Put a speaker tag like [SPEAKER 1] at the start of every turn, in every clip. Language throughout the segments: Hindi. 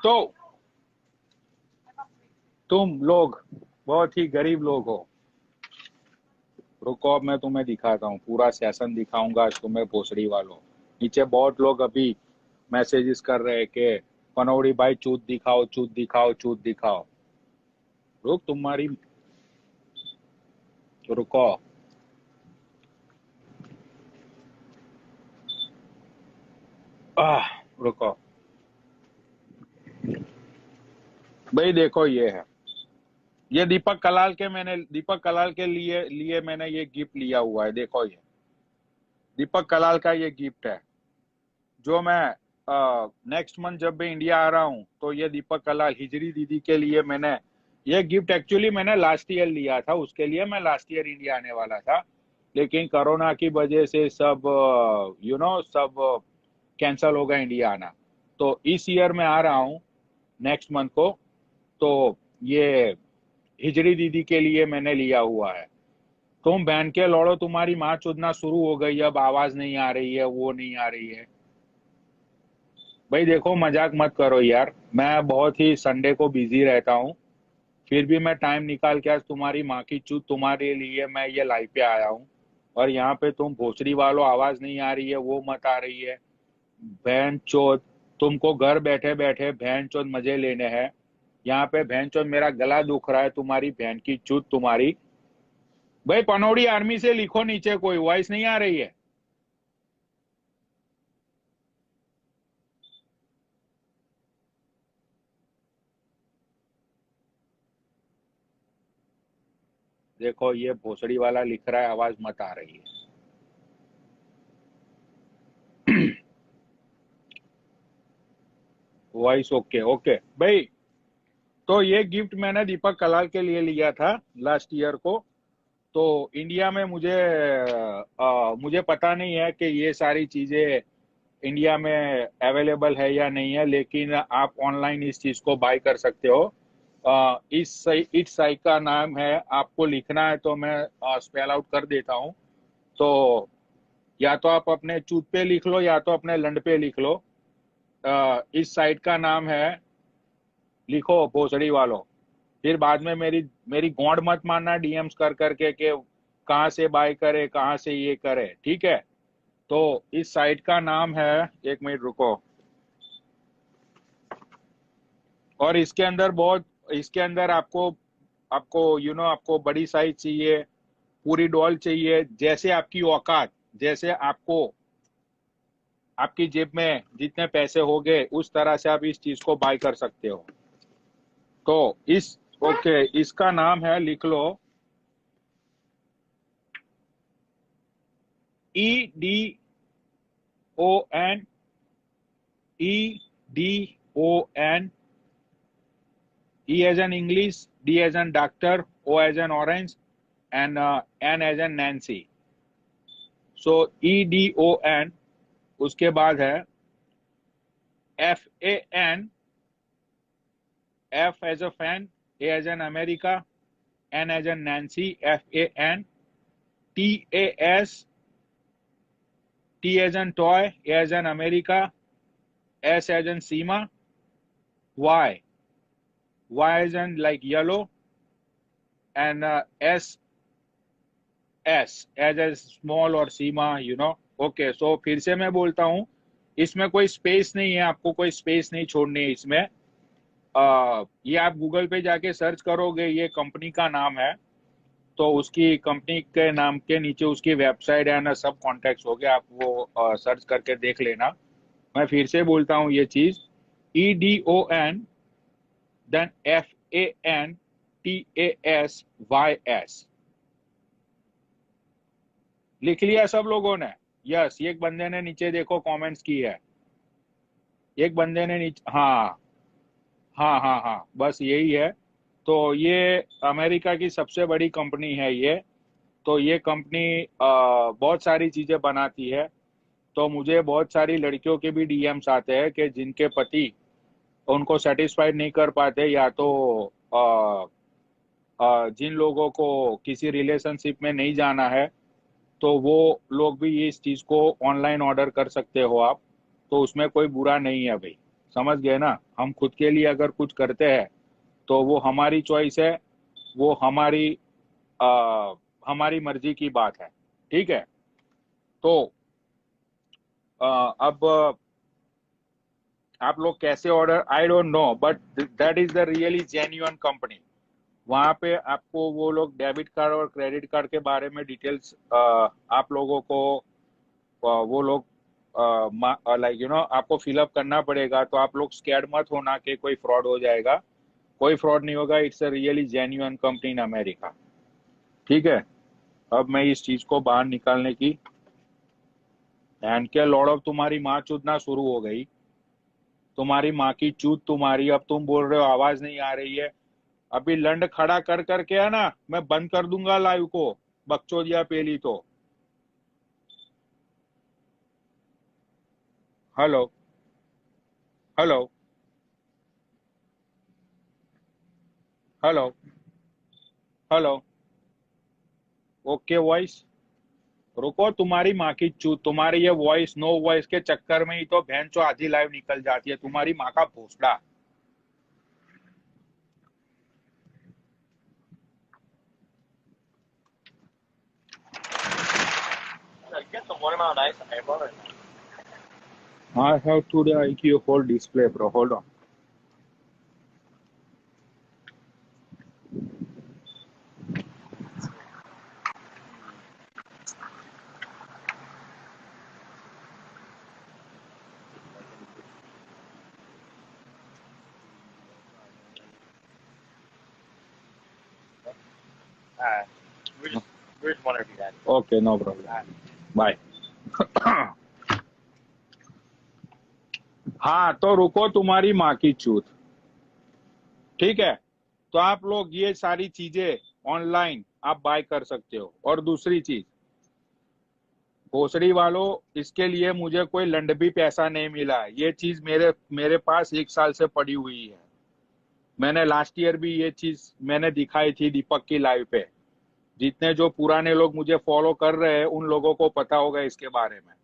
[SPEAKER 1] तो तुम लोग बहुत ही गरीब लोग हो। रुको, अब मैं तुम्हें दिखाता हूँ, पूरा सेशन दिखाऊंगा आज तुम्हें भोसड़ी वालों। नीचे बहुत लोग अभी मैसेजेस कर रहे हैं कि पनौड़ी भाई चूत दिखाओ, चूत दिखाओ, चूत दिखाओ। रुक तुम्हारी, रुको। आह, रुको भाई, देखो ये है। ये दीपक कलाल के, मैंने दीपक कलाल के लिए लिए मैंने ये गिफ्ट लिया हुआ है। देखो ये दीपक कलाल का ये गिफ्ट है, जो मैं नेक्स्ट मंथ जब मैं इंडिया आ रहा हूँ तो ये दीपक कलाल हिजरी दीदी के लिए मैंने ये गिफ्ट एक्चुअली मैंने लास्ट ईयर लिया था। उसके लिए मैं लास्ट ईयर इंडिया आने वाला था, लेकिन कोरोना की वजह से सब सब कैंसल हो गया इंडिया आना। तो इस ईयर मैं आ रहा हूँ नेक्स्ट मंथ को। तो ये हिजरी दीदी के लिए मैंने लिया हुआ है। तुम बहन के लौड़ो, तुम्हारी माँ चुदना शुरू हो गई, अब आवाज नहीं आ रही है, वो नहीं आ रही है। भाई देखो, मजाक मत करो यार, मैं बहुत ही संडे को बिजी रहता हूँ, फिर भी मैं टाइम निकाल के आज तुम्हारी माँ की चूत तुम्हारे लिए मैं ये लाइव पे आया हूँ। और यहाँ पे तुम भोसड़ी वालों, आवाज नहीं आ रही है, वो मत आ रही है। बहन चोद, तुमको घर बैठे बैठे बहन चोद मजे लेने हैं। यहाँ पे बहन चोद मेरा गला दुख रहा है, तुम्हारी बहन की चूत तुम्हारी। भाई पनौड़ी आर्मी से लिखो नीचे, कोई वॉइस नहीं आ रही है। देखो ये भोसड़ी वाला लिख रहा है आवाज मत आ रही है। वॉइस ओके ओके भाई। तो ये गिफ्ट मैंने दीपक कलाल के लिए लिया था लास्ट ईयर को। तो इंडिया में मुझे पता नहीं है कि ये सारी चीजें इंडिया में अवेलेबल है या नहीं है, लेकिन आप ऑनलाइन इस चीज को बाय कर सकते हो। इस साइट का नाम है, आपको लिखना है तो मैं स्पेल आउट कर देता हूँ। तो या तो आप अपने चूत पे लिख लो या तो अपने लंड पे लिख लो। इस साइट का नाम है, लिखो भोसड़ी वालों। फिर बाद में मेरी मेरी गौंड मत मारना डीएम्स कर करके कि कहाँ से बाय करे, कहाँ से ये करे, ठीक है। तो इस साइट का नाम है, एक मिनट रुको। और इसके अंदर आपको आपको आपको बड़ी साइज चाहिए, पूरी डॉल चाहिए, जैसे आपकी औकात, जैसे आपको आपकी जेब में जितने पैसे हो गए उस तरह से आप इस चीज को बाय कर सकते हो। तो इस ओके, इसका नाम है, लिख लो, EDON, EDON, E as an English, D as an doctor, O as an orange, and N as an Nancy. So EDON, उसके बाद है FAN, F as a fan, A as an America, N as an Nancy, FAN, TAS, T as an toy, A as an America, S as an Seema, Y, Y as an like yellow, and S as a small or सीमा। ओके, सो फिर से मैं बोलता हूँ, इसमें कोई स्पेस नहीं है, आपको कोई स्पेस नहीं छोड़नी है इसमें। ये आप गूगल पे जाके सर्च करोगे, ये कंपनी का नाम है। तो उसकी कंपनी के नाम के नीचे उसकी वेबसाइट है ना, सब कॉन्टेक्ट हो गया, आप वो सर्च करके देख लेना। मैं फिर से बोलता हूँ ये चीज, EDON, देन FANTASYS। लिख लिया सब लोगों ने? यस, एक बंदे ने नीचे देखो कमेंट्स की है, एक बंदे ने नीचे, हाँ हाँ हाँ हाँ, बस यही है। तो ये अमेरिका की सबसे बड़ी कंपनी है ये। तो ये कंपनी बहुत सारी चीजें बनाती है। तो मुझे बहुत सारी लड़कियों के भी डीएम्स आते हैं कि जिनके पति उनको सेटिस्फाइड नहीं कर पाते, या तो जिन लोगों को किसी रिलेशनशिप में नहीं जाना है, तो वो लोग भी इस चीज को ऑनलाइन ऑर्डर कर सकते हो आप। तो उसमें कोई बुरा नहीं है भाई। समझ गए ना? हम खुद के लिए अगर कुछ करते हैं तो वो हमारी चॉइस है, वो आ, हमारी मर्जी की बात है। ठीक है? तो अब आप लोग कैसे order, I don't know, but that is the really genuine company. वहां पे आपको वो लोग डेबिट कार्ड और क्रेडिट कार्ड के बारे में डिटेल्स आप लोगों को वो लोग लाइक आपको फिलअप करना पड़ेगा। तो आप लोग स्कैर्ड मत होना कि कोई फ्रॉड हो जाएगा। कोई फ्रॉड नहीं होगा। It's a really genuine company in America. ठीक है? अब मैं इस चीज को बाहर निकालने की एंड के लॉर्ड ऑफ तुम्हारी माँ चूतना शुरू हो गई। तुम्हारी माँ की चूत तुम्हारी। अब तुम बोल रहे हो आवाज नहीं आ रही है। अभी लंड खड़ा कर करके है ना, मैं बंद कर दूंगा लाइव को। बकचोदिया पेली तो। Hello, hello, hello, hello. Okay voice. रुको, तुम्हारी माँ की चूत। तुम्हारी ये वॉइस नो वॉइस के चक्कर में ही तो बहन चो आधी लाइव निकल जाती है। तुम्हारी माँ का भोसड़ा।
[SPEAKER 2] Get the one amount of ice I bought it.
[SPEAKER 1] I have today IQ whole display, bro. Hold on.
[SPEAKER 2] We just wondering if you had.
[SPEAKER 1] Okay, no problem. Bye. हाँ, तो रुको तुम्हारी माँ की चूत। ठीक है? तो आप लोग ये सारी चीजें ऑनलाइन आप बाय कर सकते हो। और दूसरी चीज, भोसड़ी वालों, इसके लिए मुझे कोई लंडभी पैसा नहीं मिला है। ये चीज मेरे मेरे पास 1 साल से पड़ी हुई है। मैंने लास्ट ईयर भी ये चीज मैंने दिखाई थी दीपक की लाइव पे। जितने जो पुराने लोग मुझे फॉलो कर रहे हैं उन लोगों को पता होगा इसके बारे में।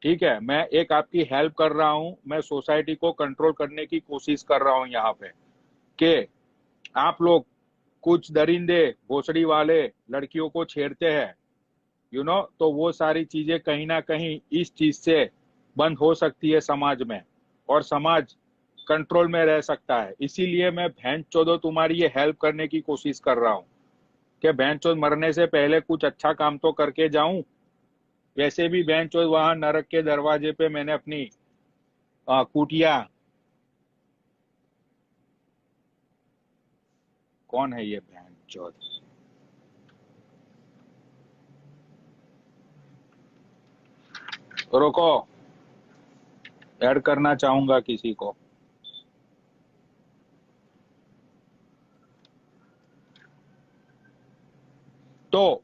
[SPEAKER 1] ठीक है? मैं एक आपकी हेल्प कर रहा हूं। मैं सोसाइटी को कंट्रोल करने की कोशिश कर रहा हूं यहाँ पे कि आप लोग, कुछ दरिंदे भोसड़ी वाले लड़कियों को छेड़ते हैं, तो वो सारी चीजें कहीं ना कहीं इस चीज से बंद हो सकती है समाज में। और समाज कंट्रोल में रह सकता है। इसीलिए मैं बहन चोदो तुम्हारी ये हेल्प करने की कोशिश कर रहा हूँ कि बहन चोद मरने से पहले कुछ अच्छा काम तो करके जाऊं। वैसे भी बहन चोद वहां नरक के दरवाजे पे मैंने अपनी कुटिया। कौन है ये बहन चोद? रुको, ऐड करना चाहूंगा किसी को। तो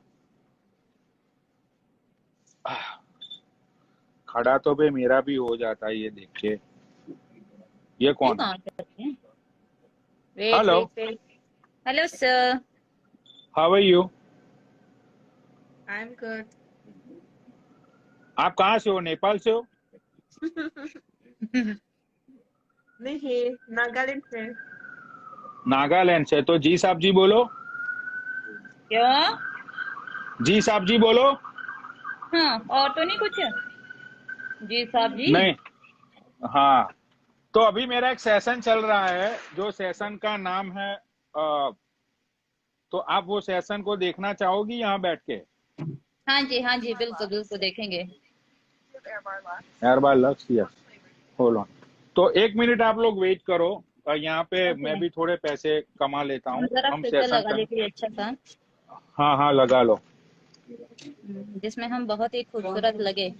[SPEAKER 1] खड़ा तो बे मेरा भी हो जाता है ये देख के। ये
[SPEAKER 3] ये
[SPEAKER 1] कौन है?
[SPEAKER 3] कौन करते हैं? Wait
[SPEAKER 1] hello,
[SPEAKER 3] wait wait. Hello sir.
[SPEAKER 1] How are you?
[SPEAKER 3] I am good.
[SPEAKER 1] आप कहाँ से हो? नेपाल से हो?
[SPEAKER 3] नहीं, नागालैंड से।
[SPEAKER 1] नागालैंड से? तो जी साहब जी बोलो।
[SPEAKER 3] क्यों?
[SPEAKER 1] जी साहब जी बोलो।
[SPEAKER 3] हाँ, और तो नहीं कुछ? जी साहब जी।
[SPEAKER 1] नहीं। हाँ। तो अभी मेरा एक सेशन चल रहा है जो सेशन का नाम है तो आप वो सेशन को देखना चाहोगी यहाँ बैठ के?
[SPEAKER 3] हाँ जी बिल्कुल बिल्कुल देखेंगे।
[SPEAKER 1] Air bar lux, yes. Hold on. तो 1 मिनट आप लोग वेट करो। यहाँ पे मैं
[SPEAKER 3] ओके।
[SPEAKER 1] भी थोड़े पैसे कमा लेता हूँ।
[SPEAKER 3] जरा
[SPEAKER 1] हम
[SPEAKER 3] फिल्टर
[SPEAKER 1] सेशन
[SPEAKER 3] लगा
[SPEAKER 1] कर।
[SPEAKER 3] देते अच्छा सा।
[SPEAKER 1] हाँ हाँ, लगा लो।
[SPEAKER 3] जिसमें हम बहुत ही खूबसूरत लगे।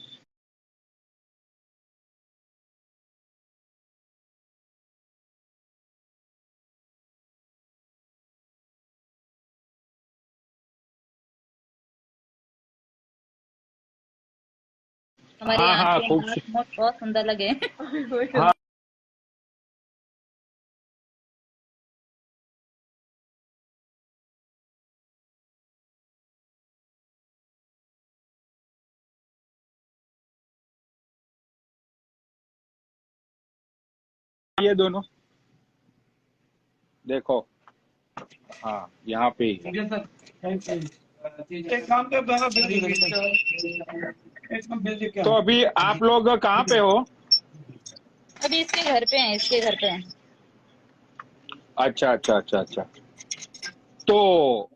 [SPEAKER 3] हमारी
[SPEAKER 1] हाँ हाँ,
[SPEAKER 3] आंखें
[SPEAKER 1] खूब।
[SPEAKER 3] नाक मुंह बहुत सुंदर लगे।
[SPEAKER 1] हाँ। ये दोनों देखो, हाँ यहाँ पे ही है।
[SPEAKER 4] एक काम कर दाना बिल
[SPEAKER 1] तो अभी आप लोग कहाँ पे हो?
[SPEAKER 3] अभी इसके घर पे हैं, इसके घर पे हैं।
[SPEAKER 1] अच्छा अच्छा अच्छा अच्छा। तो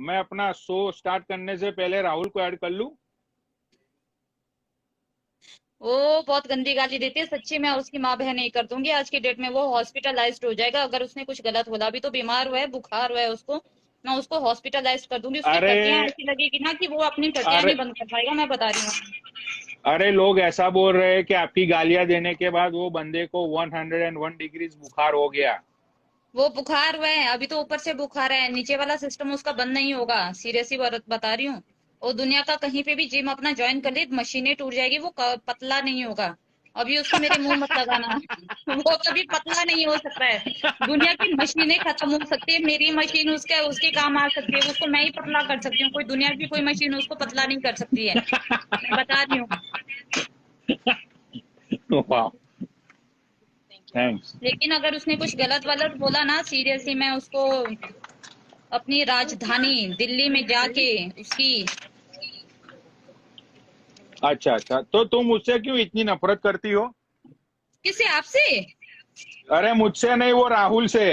[SPEAKER 1] मैं अपना शो स्टार्ट करने से पहले राहुल को ऐड कर लूं?
[SPEAKER 3] वो बहुत गंदी गाली देती है सच्ची, मैं उसकी माँ बहन नहीं कर दूंगी। आज की डेट में वो हॉस्पिटलाइज्ड हो जाएगा अगर उसने कुछ गलत बोला। अभी तो बीमार हुआ है, बुखार हुआ है उसको, मैं उसको हॉस्पिटलाइज कर दूंगी। उसकी
[SPEAKER 1] अरे
[SPEAKER 3] टटियां ऐसी लगेगी ना कि वो अपनी टटियां
[SPEAKER 1] अरे
[SPEAKER 3] नहीं बंद कर पाएगा, मैं बता रही हूँ।
[SPEAKER 1] अरे लोग ऐसा बोल रहे हैं कि आपकी गालियां देने के बाद वो बंदे को 101 डिग्रीज बुखार हो गया।
[SPEAKER 3] वो बुखार हुआ है, अभी तो ऊपर से बुखार है, नीचे वाला सिस्टम उसका बंद नहीं होगा। सीरियसली बता रही हूँ। और दुनिया का कहीं पे भी जिम अपना ज्वाइन कर ले, मशीनें टूट जाएगी, वो पतला नहीं होगा। अभी उसको मेरे मुंह मत लगाना वो कभी पतला नहीं हो सकता है। दुनिया की मशीनें खत्म हो सकती है, मेरी मशीन उसके काम आ सकती है, उसको मैं ही पतला कर सकती हूँ। कोई दुनिया की कोई मशीन उसको पतला नहीं कर सकती है, मैं बता रही हूँ।
[SPEAKER 1] वाह, थैंक्स।
[SPEAKER 3] लेकिन अगर उसने कुछ गलत वलत बोला ना, सीरियसली मैं उसको अपनी राजधानी दिल्ली में जाके उसकी।
[SPEAKER 1] अच्छा अच्छा, तो तुम मुझसे क्यों इतनी नफरत करती हो?
[SPEAKER 3] किससे? आपसे?
[SPEAKER 1] अरे मुझसे नहीं, वो राहुल से।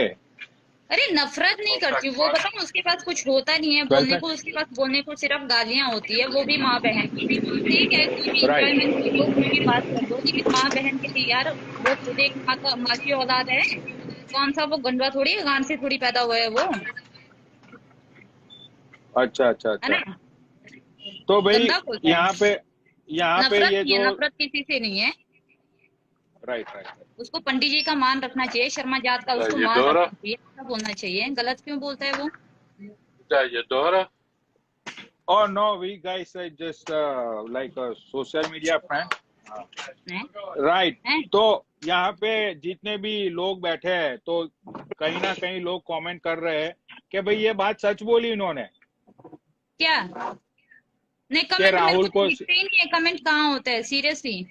[SPEAKER 3] अरे नफरत नहीं करती हूँ, वो बताऊँ उसके पास कुछ होता नहीं है बोलने को, उसके पास बोलने को सिर्फ गालियां होती है, वो भी माँ बहन की। ठीक है, कोई भी
[SPEAKER 1] राइट।
[SPEAKER 3] इंजॉयमेंट कर लो, कोई भी बात कर लो, लेकिन माँ बहन के लिए यार, वो खुद एक माँ की औलाद है। कौन सा वो गंडवा थोड़ी है, गांड से थोड़ी पैदा हुआ है वो,
[SPEAKER 1] अच्छा अच्छा
[SPEAKER 3] है
[SPEAKER 1] अच्छा।
[SPEAKER 3] ना?
[SPEAKER 1] तो भाई
[SPEAKER 3] गंदा बोलता है।
[SPEAKER 1] यहाँ पे
[SPEAKER 3] नफरत
[SPEAKER 1] ये
[SPEAKER 3] नहीं है,
[SPEAKER 1] जो
[SPEAKER 3] नफरत किसी से नहीं है।
[SPEAKER 1] Right right.
[SPEAKER 3] उसको पंडित जी का मान रखना चाहिए, शर्मा जात का उसको
[SPEAKER 4] ये
[SPEAKER 3] मान
[SPEAKER 4] दोहरा
[SPEAKER 3] रखना चाहिए, ऐसा बोलना चाहिए। गलत क्यों बोलता है वो?
[SPEAKER 4] क्या ये दोहरा
[SPEAKER 1] Oh no, we guys are just like a social media friend.
[SPEAKER 3] है?
[SPEAKER 1] राइट।
[SPEAKER 3] हैं?
[SPEAKER 1] तो यहाँ पे जितने भी लोग बैठे हैं, तो कहीं ना कहीं लोग कमेंट कर रहे हैं कि भाई ये बात सच बोली इन्होंने,
[SPEAKER 3] क्या? नहीं,
[SPEAKER 1] कि
[SPEAKER 3] कमेंट मेरे को
[SPEAKER 1] राहुल
[SPEAKER 3] तो
[SPEAKER 1] को।
[SPEAKER 3] दिखते ही नहीं है। कमेंट कहाँ होता है सीरियसली?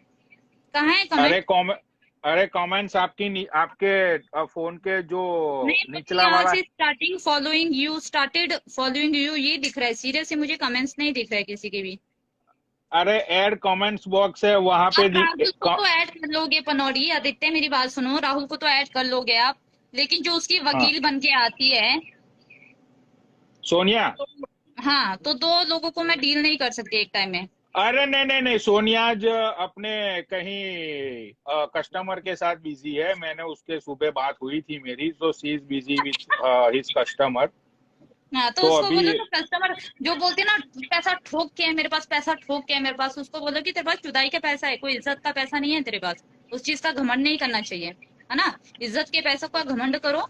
[SPEAKER 3] कहाँ है कमेंट?
[SPEAKER 1] अरे अरे कमेंट्स आपके फोन के जो
[SPEAKER 3] नहीं, मुझे
[SPEAKER 1] निचला
[SPEAKER 3] यहाँ
[SPEAKER 1] वाला।
[SPEAKER 3] से starting following you, started following you, ये दिख रहा है। सीरियसली मुझे कमेंट्स नहीं दिख रहा है किसी के भी।
[SPEAKER 1] अरे ऐड कमेंट्स बॉक्स है वहां पे
[SPEAKER 3] आप राहुल को तो ऐड कर लोगे पनौड़ी, आदित्य मेरी बात सुनो, राहुल को तो ऐड कर लोगे आप, लेकिन जो उसकी
[SPEAKER 1] हाँ,
[SPEAKER 3] वकील बन के आती है,
[SPEAKER 1] सोनिया।
[SPEAKER 3] तो हाँ, तो दो लोगों को मैं डील नहीं कर सकती एक टाइम में।
[SPEAKER 1] अरे नहीं नहीं नहीं, सोनिया आज अपने कहीं कस्टमर के साथ बिजी है। मैंने उसके सुबह बात हुई थी मेरी, तो she is busy with his customer.
[SPEAKER 3] हाँ, तो
[SPEAKER 1] तो
[SPEAKER 3] उसको
[SPEAKER 1] अभी
[SPEAKER 3] बोलो, तो कस्टमर जो बोलते हैं ना, पैसा ठोक के है मेरे पास, पैसा ठोक के है मेरे पास, उसको बोलो कि तेरे पास चुदाई का पैसा है, कोई इज्जत का पैसा नहीं है तेरे पास। उस चीज का घमंड नहीं करना चाहिए, है ना? इज्जत के पैसों का घमंड करो,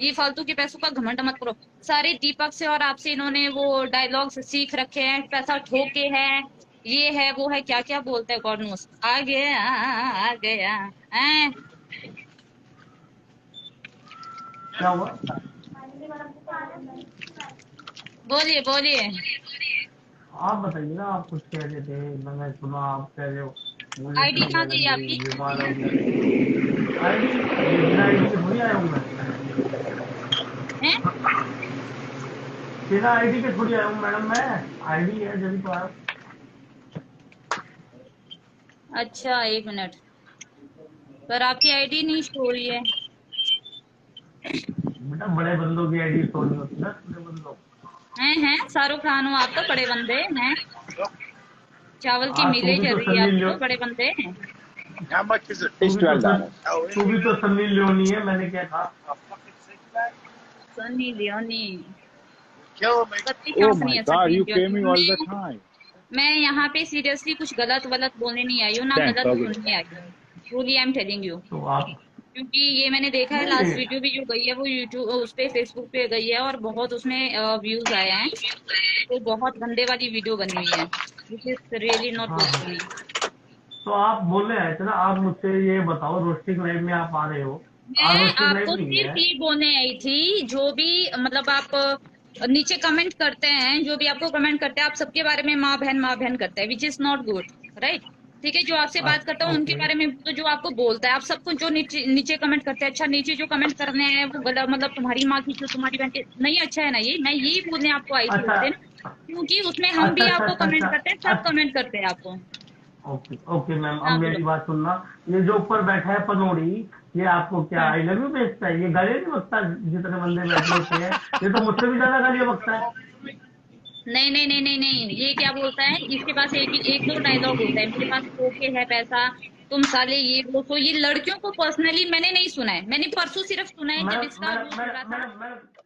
[SPEAKER 3] ये फालतू के पैसों का घमंड मत करो। सारे दीपक से और आपसे इन्होंने वो डायलॉग्स सीख रखे हैं, पैसा ठोके है, ये है वो है, क्या क्या बोलते हैं, गॉड नोस। आ गया आ गया हैं?
[SPEAKER 4] क्या हुआ
[SPEAKER 3] बोलिए बोलिए।
[SPEAKER 4] आप बताइए ना, आप कुछ कह रहे थे, मैंने सुना आप कह रहे हो मुझे
[SPEAKER 3] आईडी कहाँ
[SPEAKER 4] चीजें
[SPEAKER 3] गई
[SPEAKER 4] लग गई,
[SPEAKER 3] आपकी?
[SPEAKER 4] बीमार हो गया। आईडी बिना आईडी के थोड़ी आया हूँ मैं,
[SPEAKER 3] हैं?
[SPEAKER 4] बिना आईडी के थोड़ी आया हूँ मैडम मैं, आईडी है जब तो आया।
[SPEAKER 3] अच्छा, एक मिनट, पर आपकी आईडी नहीं शो हो रही है।
[SPEAKER 4] बेटा बड़े बंदों की आईडी तो नहीं होती ना, छोटे बंदों।
[SPEAKER 3] हैं शाहरुख खान हो आप तो, बड़े बंदे हैं। चावल की
[SPEAKER 4] हाँ तू
[SPEAKER 3] मिलें
[SPEAKER 4] भी
[SPEAKER 3] चल
[SPEAKER 4] तो
[SPEAKER 3] रही है
[SPEAKER 4] सनी
[SPEAKER 3] आपकी,
[SPEAKER 4] लियो,
[SPEAKER 3] तो बड़े बंदे हैं।
[SPEAKER 2] How much is it?
[SPEAKER 4] तू
[SPEAKER 1] इस
[SPEAKER 4] भी तो
[SPEAKER 1] $12।
[SPEAKER 4] तू भी तो सनी लियोनी है, मैंने क्या कहा।
[SPEAKER 2] A fucking six pack?
[SPEAKER 3] Sunny Leone?
[SPEAKER 2] Killing me.
[SPEAKER 3] कतई
[SPEAKER 1] Oh
[SPEAKER 3] कंपनी
[SPEAKER 1] my
[SPEAKER 3] है
[SPEAKER 1] God,
[SPEAKER 3] Sunny
[SPEAKER 1] you pay me all
[SPEAKER 3] Leone.
[SPEAKER 1] the time.
[SPEAKER 3] मैं यहाँ पे सीरियसली कुछ गलत वलत बोलने नहीं आई हूँ, ना
[SPEAKER 1] Thanks,
[SPEAKER 3] गलत
[SPEAKER 1] okay.
[SPEAKER 3] सुनने आई हूँ। Truly I am telling you.
[SPEAKER 4] तो आप
[SPEAKER 3] क्योंकि ये मैंने देखा है, लास्ट
[SPEAKER 4] नहीं,
[SPEAKER 3] वीडियो भी जो गई है वो यूट्यूब उस पे, फेसबुक पे गई है, और बहुत उसमें व्यूज आए हैं। तो बहुत गंदे वाली वीडियो बनी हुई है, विच इज रियली नॉट
[SPEAKER 4] हाँ
[SPEAKER 3] गुड
[SPEAKER 4] हाँ,
[SPEAKER 3] फॉर मी।
[SPEAKER 4] तो आप बोलने आए थे ना, आप मुझसे ये बताओ, रोस्टिंग लाइव में आप आ रहे हो, आज
[SPEAKER 3] मैं
[SPEAKER 4] रोस्टिंग लाइव
[SPEAKER 3] आपको
[SPEAKER 4] नहीं
[SPEAKER 3] सिर्फ
[SPEAKER 4] है।
[SPEAKER 3] ये बोलने आई थी, जो भी मतलब आप नीचे कमेंट करते हैं, जो भी आपको कमेंट करते हैं, आप सबके बारे में माँ बहन करते हैं, which is not good, right? ठीक है, जो आपसे बात करता हूँ उनके
[SPEAKER 4] ओके
[SPEAKER 3] बारे में, तो जो आपको बोलता है, आप सबको जो नीचे नीचे कमेंट करते हैं, अच्छा नीचे जो कमेंट करने हैं वो गलत, मतलब तुम्हारी माँ की जो तुम्हारी बहन की, नहीं अच्छा है ना ये, मैं यही बोलने आपको आई थी
[SPEAKER 4] अच्छा
[SPEAKER 3] उस दिन, क्योंकि उसमें हम
[SPEAKER 4] अच्छा
[SPEAKER 3] भी
[SPEAKER 4] अच्छा
[SPEAKER 3] आपको
[SPEAKER 4] अच्छा
[SPEAKER 3] कमेंट
[SPEAKER 4] अच्छा
[SPEAKER 3] करते हैं, सब
[SPEAKER 4] अच्छा
[SPEAKER 3] कमेंट करते हैं आपको।
[SPEAKER 4] ओके ओके मैम, अब
[SPEAKER 3] हाँ बोलो।
[SPEAKER 4] मेरी बात सुनना। ये जो ऊपर बैठा है पनोड़ी, ये आपको क्या
[SPEAKER 3] हाँ,
[SPEAKER 4] आई लव यू भेजता है? ये गाली नहीं बकता जितने बंदे बैठे होते हैं? ये तो मुझसे भी ज्यादा गालियां बकता है।
[SPEAKER 3] नहीं नहीं नहीं नहीं नहीं, ये क्या बोलता है, इसके पास एक दो डायलॉग होता है, मेरे पास ओके है पैसा, तुम साले ये वो, तो ये लड़कियों को पर्सनली मैंने नहीं सुना है, मैंने परसों सिर्फ सुना है जब
[SPEAKER 4] मैडम
[SPEAKER 3] इसका
[SPEAKER 4] मैडम
[SPEAKER 3] वो चल रहा
[SPEAKER 4] मैडम
[SPEAKER 3] था।
[SPEAKER 4] Madam madam